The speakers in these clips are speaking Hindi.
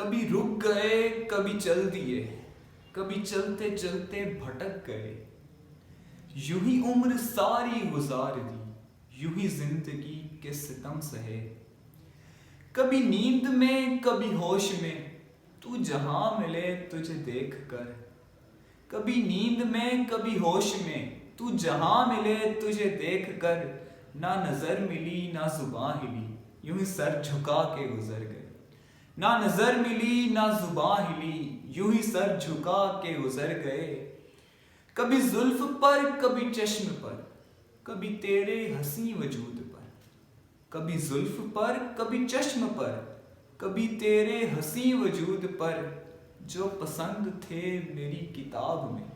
कभी रुक गए, कभी चल दिए, कभी चलते चलते भटक गए। यूं ही उम्र सारी गुजार दी, यूं ही जिंदगी के सितम सहे। कभी नींद में, कभी होश में, तू जहां मिले तुझे देख कर। कभी नींद में, कभी होश में, तू जहां मिले तुझे देख कर। ना नजर मिली ना जुबां हिली, यूं ही सर झुका के गुजर गए। ना नजर मिली ना जुबां हिली, यूं ही सर झुका के गुजर गए। कभी जुल्फ पर, कभी चश्म पर, कभी तेरे हंसी वजूद पर। कभी जुल्फ पर, कभी चश्म पर, कभी तेरे हंसी वजूद पर। जो पसंद थे मेरी किताब में,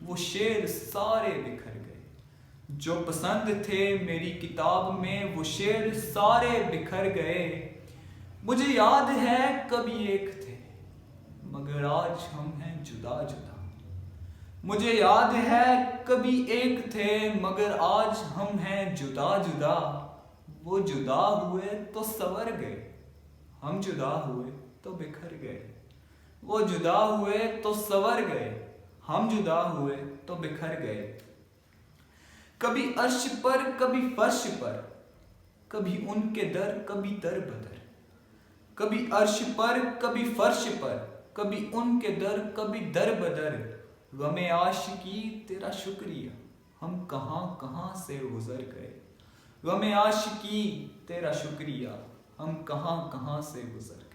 वो शेर सारे बिखर गए। जो पसंद थे मेरी किताब में, वो शेर सारे बिखर गए। मुझे याद है कभी एक थे, मगर आज हम हैं जुदा जुदा। मुझे याद है कभी एक थे, मगर आज हम हैं जुदा जुदा। वो जुदा हुए तो संवर गए, हम जुदा हुए तो बिखर गए। वो जुदा हुए तो संवर गए, हम जुदा हुए तो बिखर गए। कभी अर्श पर, कभी फर्श पर, कभी उनके दर, कभी दर बदर। कभी अर्श पर, कभी फर्श पर, कभी उनके दर, कभी दर बदर। गमे आशिकी तेरा शुक्रिया, हम कहां कहां से गुजर गए। गमे आशिकी तेरा शुक्रिया, हम कहां कहां से गुजर गए।